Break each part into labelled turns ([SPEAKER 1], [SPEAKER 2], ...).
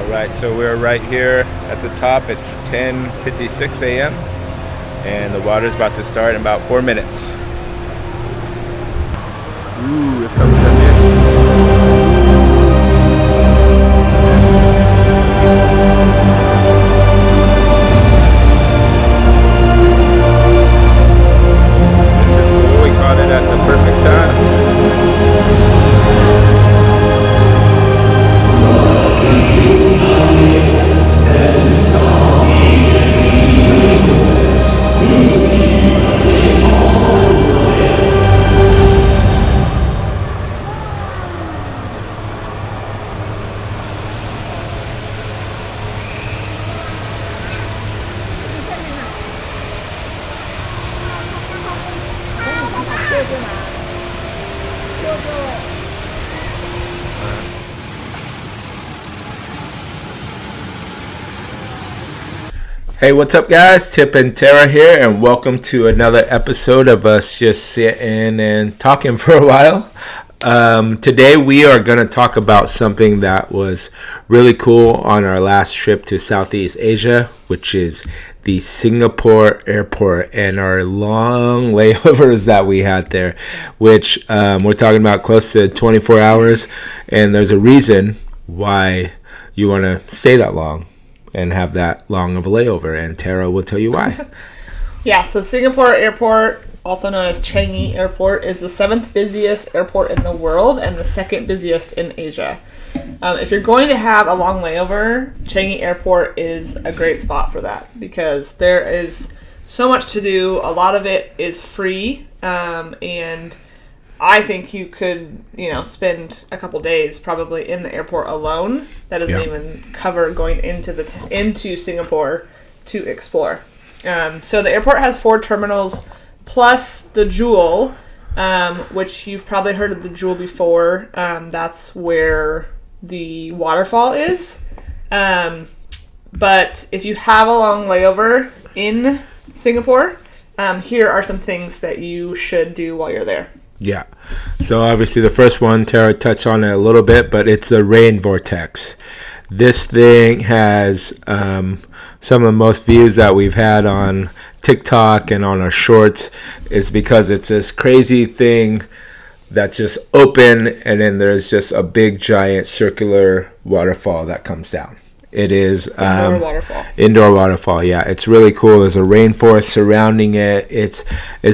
[SPEAKER 1] Right, so we're right here at the top. It's 10:56 a.m. and the water's about to start in about 4 minutes. Ooh, here comes the mist. This is cool. We caught it at the perfect time. Hey, what's up, guys? Tip and Tara here, and welcome to another episode of us just sitting and talking for a while. Today we are going to talk about something that was really cool on our last trip to Southeast Asia, which is the Singapore airport and our long layovers that we had there, which we're talking about close to 24 hours, and there's a reason why you want to stay that long and have that long of a layover, and Tara will tell you why.
[SPEAKER 2] Yeah, so Singapore Airport, also known as Changi Airport, is the 7th busiest airport in the world and the 2nd busiest in Asia. If you're going to have a long layover, Changi Airport is a great spot for that because there is so much to do. A lot of it is free, and I think you could, spend a couple days probably in the airport alone. That doesn't even cover going into Singapore to explore. So the airport has 4 terminals plus the Jewel, which you've probably heard of the Jewel before. That's where the waterfall is. But if you have a long layover in Singapore, here are some things that you should do while you're there.
[SPEAKER 1] Yeah. So obviously the first one, Tara touched on it a little bit, but it's the rain vortex. This thing has some of the most views that we've had on TikTok and on our shorts is because it's this crazy thing that's just open, and then there's just a big giant circular waterfall that comes down. It is indoor waterfall. Yeah, it's really cool. There's a rainforest surrounding it. It's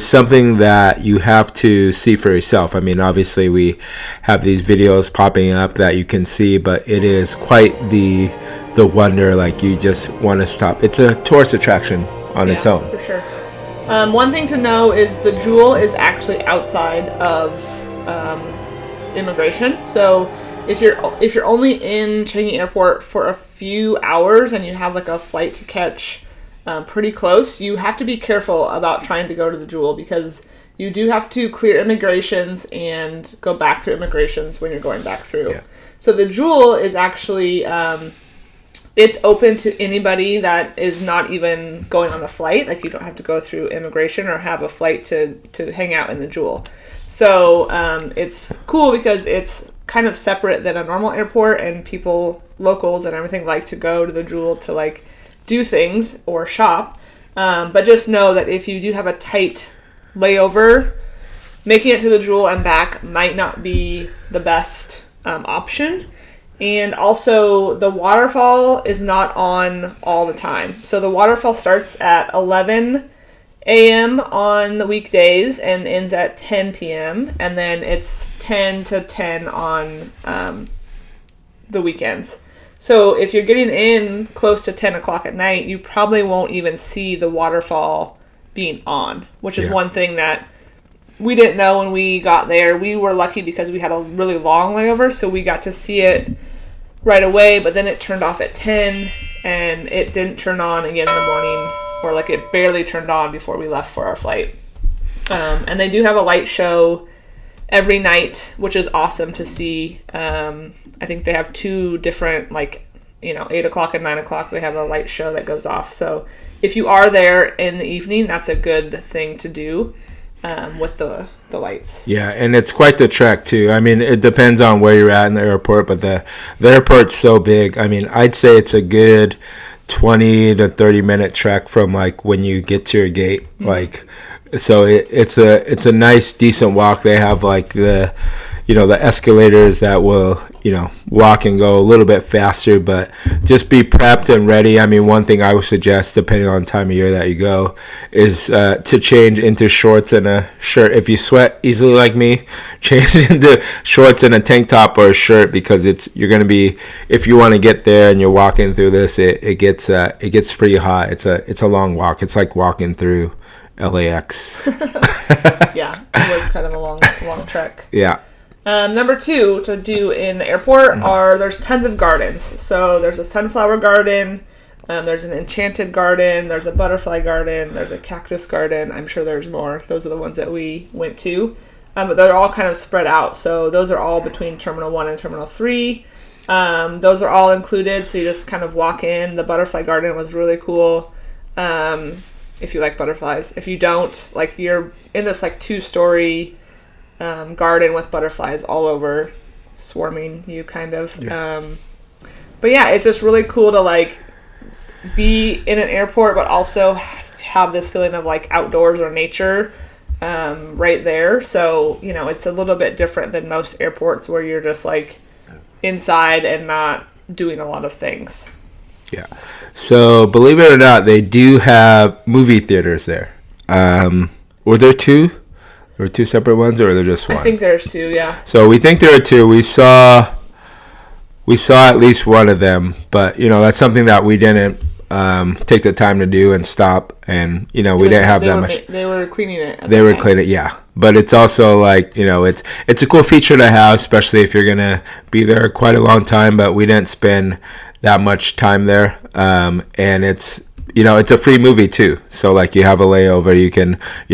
[SPEAKER 1] something that you have to see for yourself. I mean, obviously we have these videos popping up that you can see, but it is quite the wonder. Like, you just want to stop. It's a tourist attraction on its own.
[SPEAKER 2] For sure. One thing to know is the Jewel is actually outside of immigration. So if you're only in Changi Airport for a few hours and you have like a flight to catch pretty close, you have to be careful about trying to go to the Jewel because you do have to clear immigrations and go back through immigrations when you're going back through. Yeah. So the Jewel is actually it's open to anybody that is not even going on the flight. Like, you don't have to go through immigration or have a flight to hang out in the Jewel. So it's cool because it's kind of separate than a normal airport, and locals and everything like to go to the Jewel to like do things or shop. But just know that if you do have a tight layover, making it to the Jewel and back might not be the best option. And also, the waterfall is not on all the time. So the waterfall starts at 11 a.m. on the weekdays and ends at 10 p.m. And then it's 10 to 10 on the weekends. So if you're getting in close to 10 o'clock at night, you probably won't even see the waterfall being on, which is one thing that we didn't know when we got there. We were lucky because we had a really long layover, so we got to see it right away, but then it turned off at 10 and it didn't turn on again in the morning, or like it barely turned on before we left for our flight. And they do have a light show every night, which is awesome to see. I think they have 2 different, 8 o'clock and 9 o'clock, they have a light show that goes off. So if you are there in the evening, that's a good thing to do. with the lights.
[SPEAKER 1] Yeah, and it's quite the trek too. I mean, it depends on where you're at in the airport, but the airport's so big. I mean, I'd say it's a good 20 to 30-minute trek from like when you get to your gate. Like, so it's a nice, decent walk. They have like the escalators that will, walk and go a little bit faster, but just be prepped and ready. I mean, one thing I would suggest, depending on the time of year that you go, is to change into shorts and a shirt. If you sweat easily like me, change into shorts and a tank top or a shirt, because you're going to be, if you want to get there and you're walking through this, it gets pretty hot. It's a long walk. It's like walking through LAX.
[SPEAKER 2] Yeah, it was kind of a long trek.
[SPEAKER 1] Yeah.
[SPEAKER 2] Number 2 to do in the airport there's tons of gardens. So there's a sunflower garden, there's an enchanted garden, there's a butterfly garden, there's a cactus garden. I'm sure there's more. Those are the ones that we went to. But they're all kind of spread out. So those are all between Terminal 1 and Terminal 3. Those are all included, so you just kind of walk in. The butterfly garden was really cool. If you like butterflies. If you don't, like, you're in this like 2-story garden with butterflies all over, swarming you kind of. Yeah. But yeah, it's just really cool to like be in an airport, but also have this feeling of like outdoors or nature right there. So, it's a little bit different than most airports where you're just like inside and not doing a lot of things.
[SPEAKER 1] Yeah. So believe it or not, they do have movie theaters there. Were there 2? There were 2 separate ones, or were there just one?
[SPEAKER 2] I think there's 2, yeah.
[SPEAKER 1] So we think there are 2. We saw at least one of them, but that's something that we didn't take the time to do and stop, and we didn't have that much.
[SPEAKER 2] They were cleaning it.
[SPEAKER 1] They were cleaning it, yeah. But it's also like it's a cool feature to have, especially if you're gonna be there quite a long time. But we didn't spend that much time there, and it's a free movie too. So like you have a layover, you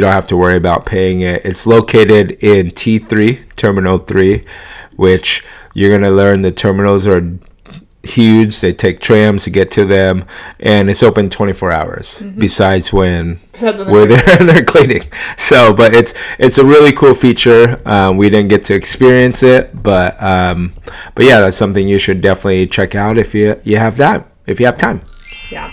[SPEAKER 1] don't have to worry about paying it. It's located in T3, Terminal 3, which you're going to learn the terminals are huge. They take trams to get to them, and it's open 24 hours besides when we're there and they're cleaning. So, but it's a really cool feature. We didn't get to experience it, but yeah, that's something you should definitely check out if you have time.
[SPEAKER 2] Yeah.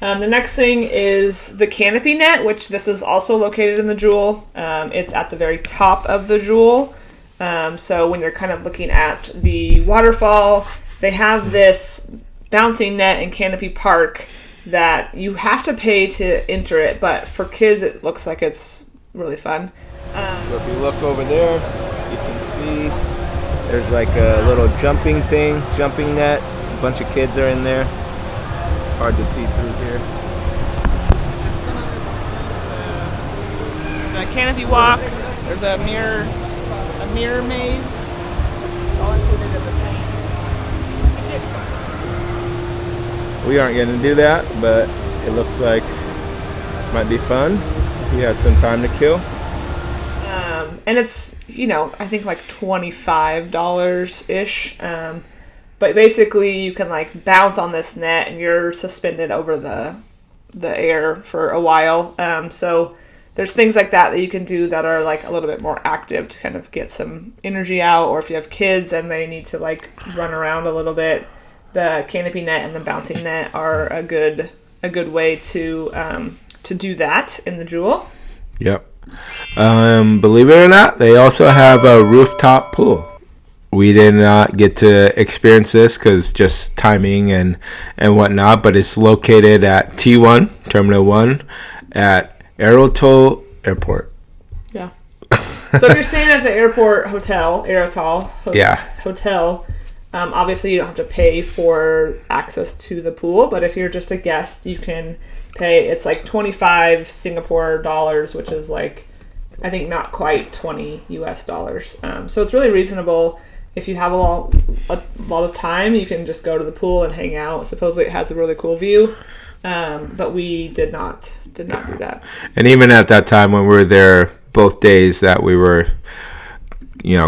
[SPEAKER 2] The next thing is the Canopy Net, which this is also located in the Jewel. It's at the very top of the Jewel. So when you're kind of looking at the waterfall, they have this bouncing net in Canopy Park that you have to pay to enter it, but for kids it looks like it's really fun.
[SPEAKER 1] So if you look over there, you can see there's like a little jumping net. A bunch of kids are in there. Hard to see through here.
[SPEAKER 2] The Canopy Walk. There's a mirror maze. All included in the thing.
[SPEAKER 1] We aren't going to do that, but it looks like it might be fun if you had some time to kill.
[SPEAKER 2] And it's, I think like $25-ish. But basically you can like bounce on this net and you're suspended over the air for a while. So there's things like that you can do that are like a little bit more active to kind of get some energy out, or if you have kids and they need to like run around a little bit, the Canopy Net and the bouncing net are a good way to do that in the Jewel.
[SPEAKER 1] Yep. Believe it or not, they also have a rooftop pool. We did not get to experience this because just timing and whatnot, but it's located at T1, Terminal 1, at Aerotol Airport.
[SPEAKER 2] Yeah. So if you're staying at the airport hotel, hotel, obviously you don't have to pay for access to the pool, but if you're just a guest, you can pay. It's like 25 Singapore dollars, which is like, I think not quite $20 US. So it's really reasonable. If you have a lot of time, you can just go to the pool and hang out. Supposedly it has a really cool view, but we did not do that. And even at that time when we were there, both days that we were,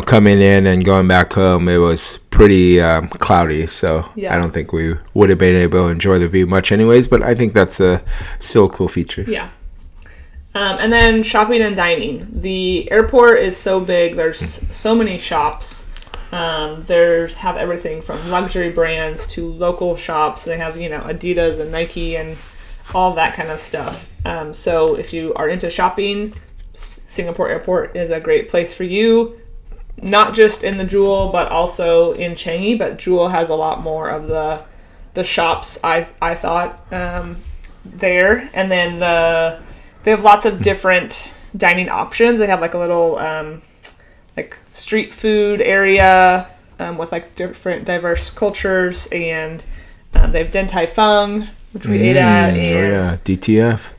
[SPEAKER 2] coming in and going back home, it was pretty cloudy. So yeah. I don't think we would have been able to enjoy the view much anyways, but I think that's still a cool feature. Yeah. And then shopping and dining. The airport is so big. There's so many shops. There's have everything from luxury brands to local shops. They have, Adidas and Nike and all that kind of stuff. So if you are into shopping, Singapore Airport is a great place for you. Not just in the Jewel, but also in Changi. But Jewel has a lot more of the shops, I thought, there. And then they have lots of different dining options. They have like a little like street food area with like different diverse cultures, and they have Din Tai Fung, which we ate at, and
[SPEAKER 1] DTF.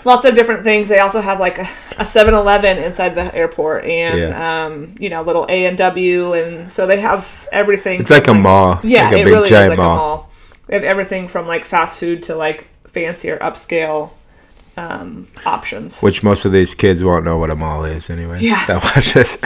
[SPEAKER 2] Lots of different things. They also have like a 7-Eleven inside the airport, and little A&W, and so they have everything.
[SPEAKER 1] It's like a mall. It's
[SPEAKER 2] yeah,
[SPEAKER 1] like a
[SPEAKER 2] it
[SPEAKER 1] big
[SPEAKER 2] really
[SPEAKER 1] giant
[SPEAKER 2] is like
[SPEAKER 1] mall.
[SPEAKER 2] a mall. They have everything from like fast food to like fancier upscale options.
[SPEAKER 1] Which most of these kids won't know what a mall is anyway.
[SPEAKER 2] Yeah.
[SPEAKER 1] That watch this.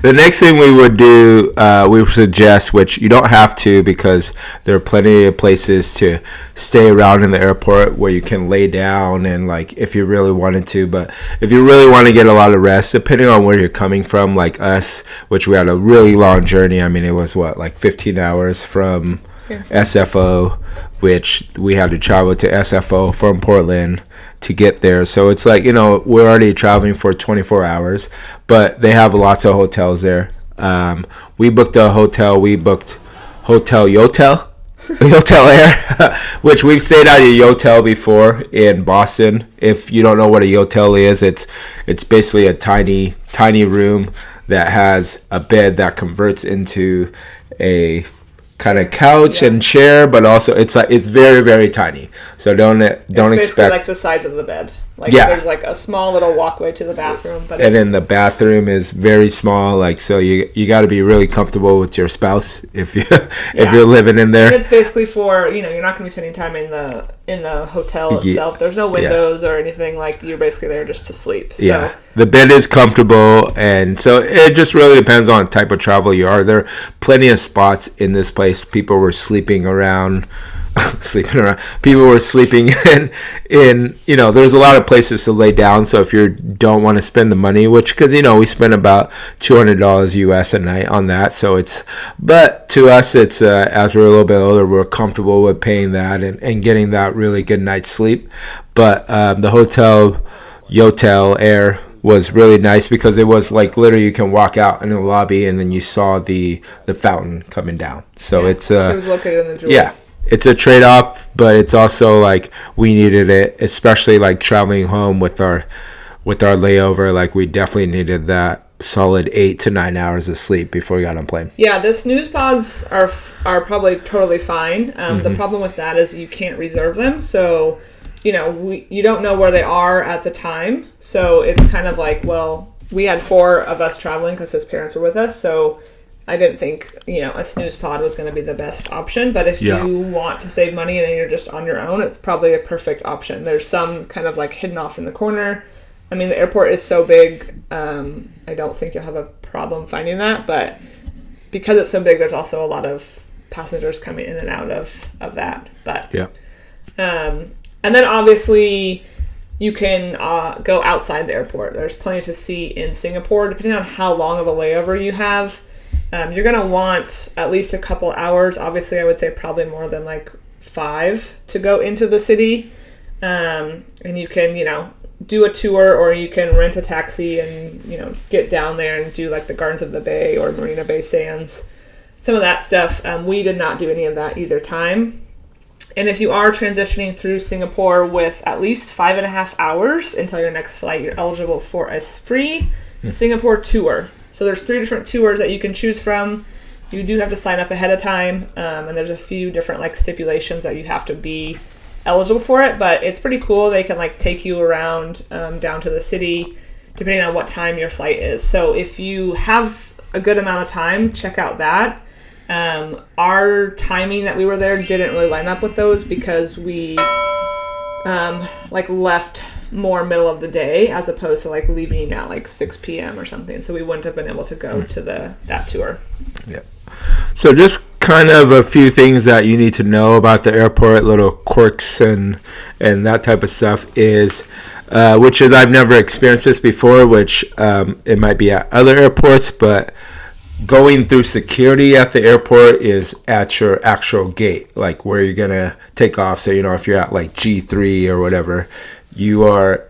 [SPEAKER 1] The next thing we would do, we would suggest, which you don't have to because there are plenty of places to stay around in the airport where you can lay down and like if you really wanted to. But if you really want to get a lot of rest, depending on where you're coming from, like us, which we had a really long journey. I mean, it was like 15 hours from SFO, which we had to travel to SFO from Portland to get there. So it's like, we're already traveling for 24 hours, but they have lots of hotels there. We booked a hotel. We booked Hotel Yotel Air, which we've stayed at a Yotel before in Boston. If you don't know what a Yotel is, it's basically a tiny room that has a bed that converts into a kind of couch and chair, but also it's very, very tiny. So don't expect
[SPEAKER 2] like the size of the bed. There's like a small little walkway to the bathroom, but
[SPEAKER 1] then the bathroom is very small. Like so, you got to be really comfortable with your spouse if you're living in there.
[SPEAKER 2] And it's basically for you're not going to be spending time in the hotel itself. There's no windows or anything. Like you're basically there just to sleep. So.
[SPEAKER 1] Yeah, the bed is comfortable, and so it just really depends on the type of travel you are. There are plenty of spots in this place. People were sleeping around. People were sleeping in there's a lot of places to lay down. So if you don't want to spend the money, which because we spend about $200 US a night on that, but to us it's as we're a little bit older, we're comfortable with paying that and getting that really good night's sleep. But the Hotel Yotel Air was really nice because it was like literally you can walk out in the lobby and then you saw the fountain coming down. So it
[SPEAKER 2] was located in the Jewel.
[SPEAKER 1] Yeah. It's a trade-off, but it's also like we needed it, especially like traveling home with our layover. Like we definitely needed that solid 8 to 9 hours of sleep before we got on plane.
[SPEAKER 2] Yeah, the snooze pods are probably totally fine. The problem with that is you can't reserve them, so you don't know where they are at the time. So it's kind of like, well, we had 4 of us traveling because his parents were with us, so I didn't think, a snooze pod was going to be the best option. But if you want to save money and you're just on your own, it's probably a perfect option. There's some kind of like hidden off in the corner. I mean, the airport is so big, I don't think you'll have a problem finding that. But because it's so big, there's also a lot of passengers coming in and out of that. But and then obviously you can go outside the airport. There's plenty to see in Singapore, depending on how long of a layover you have. You're going to want at least a couple hours. Obviously, I would say probably more than like 5 to go into the city. And you can, do a tour, or you can rent a taxi and, get down there and do like the Gardens of the Bay or Marina Bay Sands. Some of that stuff. We did not do any of that either time. And if you are transitioning through Singapore with at least 5.5 hours until your next flight, you're eligible for a free Singapore tour. So there's 3 different tours that you can choose from. You do have to sign up ahead of time, and there's a few different like stipulations that you have to be eligible for it. But it's pretty cool. They can like take you around down to the city, depending on what time your flight is. So if you have a good amount of time, check out that. Our timing that we were there didn't really line up with those because we left more middle of the day as opposed to like leaving at like 6 p.m. or something. So we wouldn't have been able to go to that tour.
[SPEAKER 1] Yeah. So just kind of a few things that you need to know about the airport, little quirks and that type of stuff is which is I've never experienced this before, which it might be at other airports, but going through security at the airport is at your actual gate, like where you're gonna take off. So if you're at like G3 or whatever,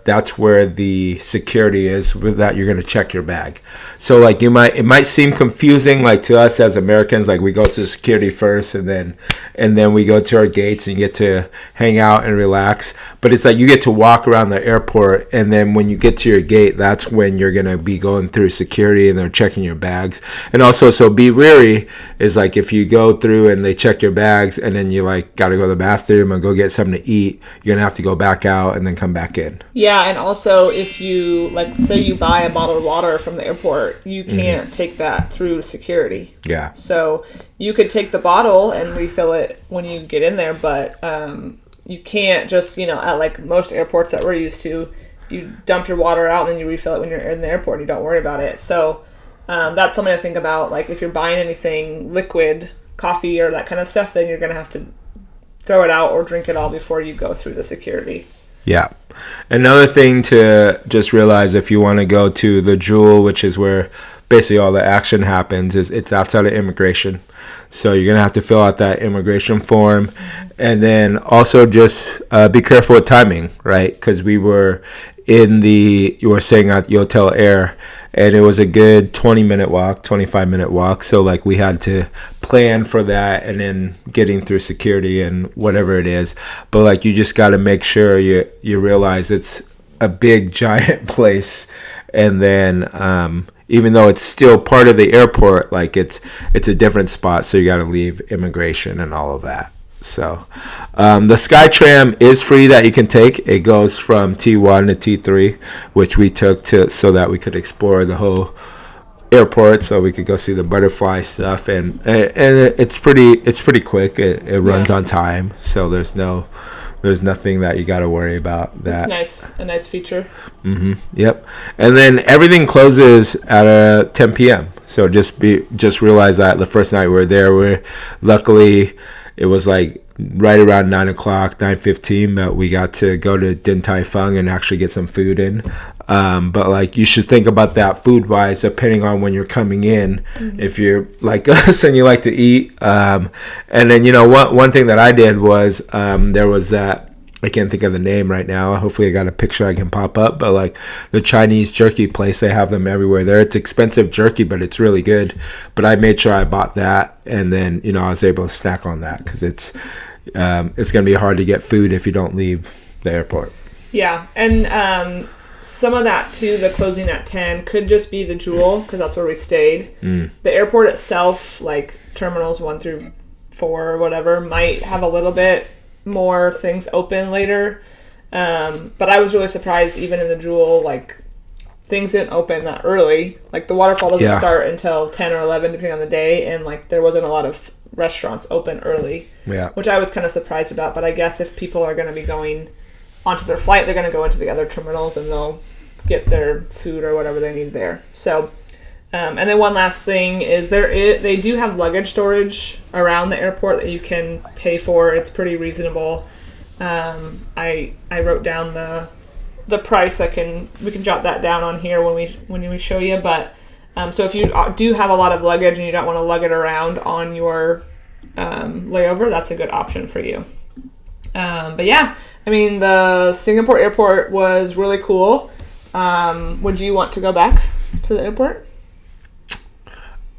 [SPEAKER 1] that's where the security is, with that you're going to check your bag. So like it might seem confusing, like to us as Americans, like we go to security first and then we go to our gates and you get to hang out and relax. But it's like you get to walk around the airport, and then when you get to your gate, that's when you're going to be going through security and they're checking your bags. And also, so be wary is like if you go through and they check your bags and then you like got to go to the bathroom and go get something to eat, you're going to have to go back out and then come back in.
[SPEAKER 2] Yeah, and also if you, like, say you buy a bottle of water from the airport, you can't take that through security.
[SPEAKER 1] Yeah.
[SPEAKER 2] So you could take the bottle and refill it when you get in there, but you can't just, at like most airports that we're used to, you dump your water out and then you refill it when you're in the airport and you don't worry about it. So that's something to think about. Like if you're buying anything liquid, coffee or that kind of stuff, then you're going to have to throw it out or drink it all before you go through the security.
[SPEAKER 1] Yeah. Another thing to just realize if you want to go to the Jewel, which is where basically all the action happens, is it's outside of immigration. So you're going to have to fill out that immigration form. And then also just be careful with timing, right? Because you were staying at Yotel Air, and it was a good 20-minute walk, 25-minute walk. So like we had to plan for that, and then getting through security and whatever it is. But like you just got to make sure you realize it's a big giant place, and then even though it's still part of the airport, like it's a different spot. So you got to leave immigration and all of that. So the SkyTram is free that you can take. It goes from T1 to T3, which we took so that we could explore the whole airport, so we could go see the butterfly stuff, and it's pretty quick. It runs on time, so there's nothing that you got to worry about.
[SPEAKER 2] That's a nice feature.
[SPEAKER 1] Yep. And then everything closes at 10 p.m. So just realize that the first night we were there, luckily it was like right around 9 o'clock, 9:15, but we got to go to Din Tai Fung and actually get some food in. But like you should think about that food wise, depending on when you're coming in. If you're like us and you like to eat, and then one thing that I did was there was that, I can't think of the name right now. Hopefully I got a picture I can pop up. But like the Chinese jerky place, they have them everywhere there. It's expensive jerky, but it's really good. But I made sure I bought that, and then I was able to snack on that, because it's going to be hard to get food if you don't leave the airport.
[SPEAKER 2] Yeah, and some of that too, the closing at 10 could just be the Jewel, because that's where we stayed. The airport itself, like terminals 1 through 4 or whatever, might have a little bit more things open later, but I was really surprised even in the Jewel, like things didn't open that early. Like the waterfall doesn't start until 10 or 11 depending on the day, and like there wasn't a lot of restaurants open early, which I was kind of surprised about. But I guess if people are going to be going onto their flight, they're going to go into the other terminals and they'll get their food or whatever they need there. So and then one last thing is they do have luggage storage around the airport that you can pay for. It's pretty reasonable. I wrote down the price. We can jot that down on here when we show you. But so if you do have a lot of luggage and you don't want to lug it around on your layover, that's a good option for you. But yeah, I mean the Singapore airport was really cool. Would you want to go back to the airport?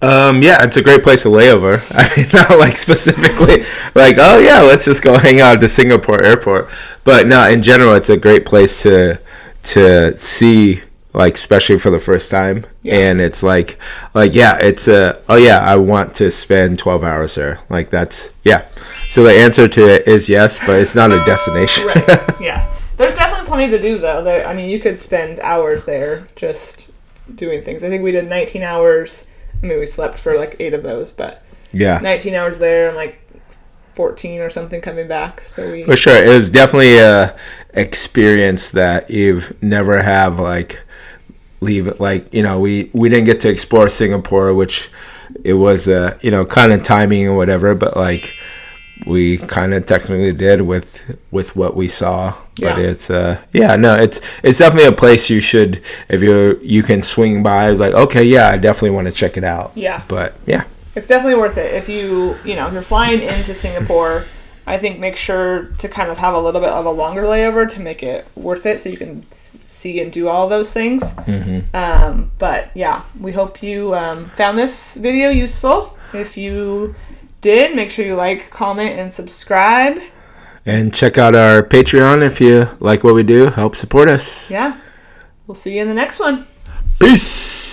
[SPEAKER 1] Yeah, it's a great place to layover. I mean, not like specifically like, oh yeah, let's just go hang out at the Singapore airport. But no, in general, it's a great place to see, like, especially for the first time. Yeah. And it's like, yeah, it's I want to spend 12 hours there. Like that's, yeah. So the answer to it is yes, but it's not a destination.
[SPEAKER 2] Right, yeah. There's definitely plenty to do though. I mean, you could spend hours there just doing things. I think we did 19 hours. I mean, we slept for like 8 of those, but yeah, 19 hours there and like 14 or something coming back. So
[SPEAKER 1] for sure, it was definitely a experience that you've never have like leave it. Like we didn't get to explore Singapore, which it was kind of timing and whatever, but like we kind of technically did with what we saw. But
[SPEAKER 2] Yeah.
[SPEAKER 1] it's it's definitely a place you should, if you can swing by, like, okay, yeah, I definitely want to check it out.
[SPEAKER 2] Yeah.
[SPEAKER 1] But yeah.
[SPEAKER 2] It's definitely worth it. If if you're flying into Singapore, I think make sure to kind of have a little bit of a longer layover to make it worth it, so you can see and do all of those things. But yeah, we hope you found this video useful. If you did, make sure you like, comment, and subscribe.
[SPEAKER 1] And check out our Patreon if you like what we do. Help support us.
[SPEAKER 2] Yeah. We'll see you in the next one.
[SPEAKER 1] Peace.